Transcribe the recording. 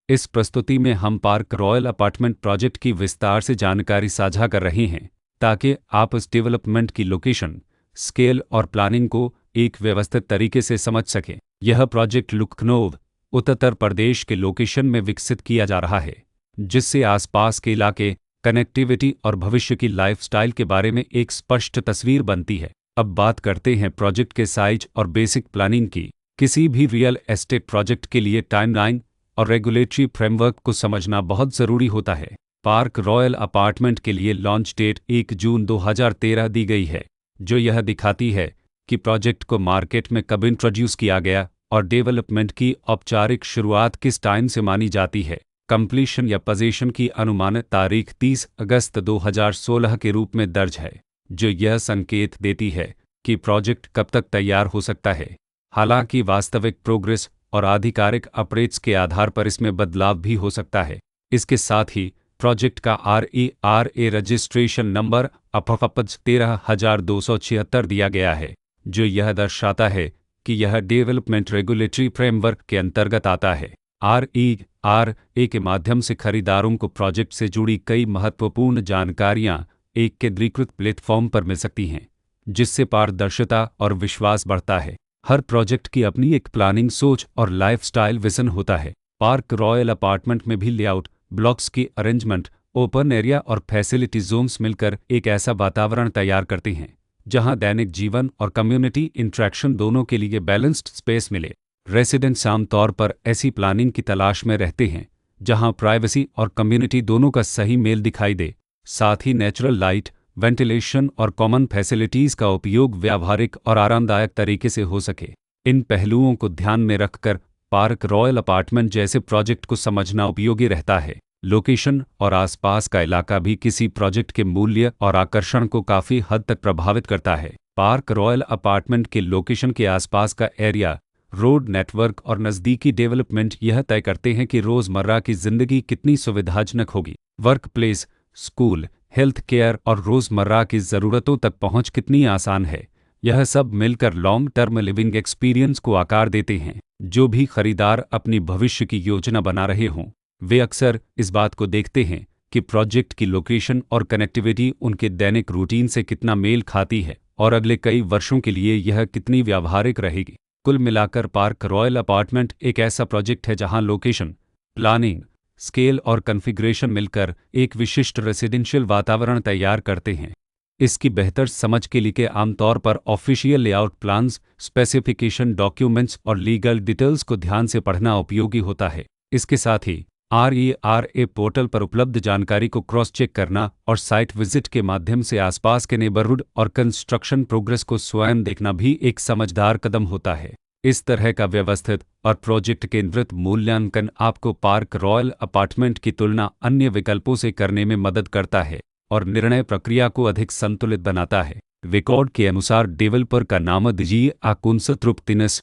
इस प्रस्तुति में हम पार्क रॉयल अपार्टमेंट प्रोजेक्ट की विस्तार से जानकारी साझा कर रहे हैं ताकि आप इस डेवलपमेंट की लोकेशन, स्केल और प्लानिंग को एक व्यवस्थित तरीके से समझ सकें। यह प्रोजेक्ट लखनऊ, उत्तर प्रदेश के लोकेशन में विकसित किया जा रहा है, जिससे आसपास के इलाके, कनेक्टिविटी और भविष्य की लाइफस्टाइल के बारे में एक स्पष्ट तस्वीर बनती है। अब बात करते हैं प्रोजेक्ट के साइज और बेसिक प्लानिंग की। किसी भी रियल एस्टेट प्रोजेक्ट के लिए टाइमलाइन और रेगुलेटरी फ्रेमवर्क को समझना बहुत ज़रूरी होता है। पार्क रॉयल अपार्टमेंट के लिए लॉन्च डेट 1 जून 2013 दी गई है, जो यह दिखाती है कि प्रोजेक्ट को मार्केट में कब इंट्रोड्यूस किया गया और डेवलपमेंट की औपचारिक शुरुआत किस टाइम से मानी जाती है। कंप्लीशन या पोजीशन की अनुमानित तारीख 30 अगस्त 2016 के रूप में दर्ज है, जो यह संकेत देती है कि प्रोजेक्ट कब तक तैयार हो सकता है। हालांकि वास्तविक प्रोग्रेस और आधिकारिक अपडेट्स के आधार पर इसमें बदलाव भी हो सकता है। इसके साथ ही प्रोजेक्ट का RERA रजिस्ट्रेशन नंबर अपफपज 13,276 दिया गया है, जो यह दर्शाता है कि यह डेवलपमेंट रेगुलेटरी फ्रेमवर्क के अंतर्गत आता है। RERA के माध्यम से खरीदारों को प्रोजेक्ट से जुड़ी कई महत्वपूर्ण जानकारियां एक केंद्रीकृत प्लेटफॉर्म पर मिल सकती हैं, जिससे पारदर्शिता और विश्वास बढ़ता है। हर प्रोजेक्ट की अपनी एक प्लानिंग सोच और लाइफस्टाइल विजन होता है। पार्क रॉयल अपार्टमेंट में भी लेआउट, ब्लॉक्स की अरेंजमेंट, ओपन एरिया और फैसिलिटी जोन्स मिलकर एक ऐसा वातावरण तैयार करते हैं जहां दैनिक जीवन और कम्युनिटी इंटरेक्शन दोनों के लिए बैलेंस्ड स्पेस मिले। रेसिडेंट्स आमतौर पर ऐसी प्लानिंग की तलाश में रहते हैं जहां प्राइवेसी और कम्युनिटी दोनों का सही मेल दिखाई दे। साथ ही नेचुरल लाइट, वेंटिलेशन और कॉमन फैसिलिटीज़ का उपयोग व्यावहारिक और आरामदायक तरीके से हो सके। इन पहलुओं को ध्यान में रखकर पार्क रॉयल अपार्टमेंट जैसे प्रोजेक्ट को समझना उपयोगी रहता है। लोकेशन और आसपास का इलाका भी किसी प्रोजेक्ट के मूल्य और आकर्षण को काफ़ी हद तक प्रभावित करता है। पार्क रॉयल अपार्टमेंट के लोकेशन के आसपास का एरिया, रोड नेटवर्क और नज़दीकी डेवलपमेंट यह तय करते हैं कि रोज़मर्रा की ज़िंदगी कितनी सुविधाजनक होगी। Work place, school, health care और रोज़मर्रा की ज़रूरतों तक पहुंच कितनी आसान है। यह सब मिलकर लॉन्ग टर्म लिविंग एक्सपीरियंस को आकार देते हैं। जो भी खरीदार अपनी भविष्य की योजना बना रहे हों, वे अक्सर इस बात को देखते हैं कि प्रोजेक्ट की लोकेशन और कनेक्टिविटी उनके दैनिक रूटीन से कितना मेल खाती है और अगले कई वर्षों के लिए यह कितनी व्यावहारिक रहेगी। कुल मिलाकर पार्क रॉयल अपार्टमेंट एक ऐसा प्रोजेक्ट है जहां लोकेशन, प्लानिंग, स्केल और कॉन्फ़िगरेशन मिलकर एक विशिष्ट रेसिडेंशियल वातावरण तैयार करते हैं। इसकी बेहतर समझ के लिए आमतौर पर official layout plans, specification documents और लीगल डिटेल्स को ध्यान से पढ़ना उपयोगी होता है। इसके साथ ही RERA पोर्टल पर उपलब्ध जानकारी को क्रॉस चेक करना और साइट विजिट के माध्यम से आसपास के नेबरहुड और कंस्ट्रक्शन प्रोग्रेस को स्वयं देखना भी एक समझदार कदम होता है। इस तरह का व्यवस्थित और प्रोजेक्ट केंद्रित मूल्यांकन आपको पार्क रॉयल अपार्टमेंट की तुलना अन्य विकल्पों से करने में मदद करता है और निर्णय प्रक्रिया को अधिक संतुलित बनाता है। रिकॉर्ड के अनुसार डेवलपर का नाम दीजिए आकुंस तृप्तिनस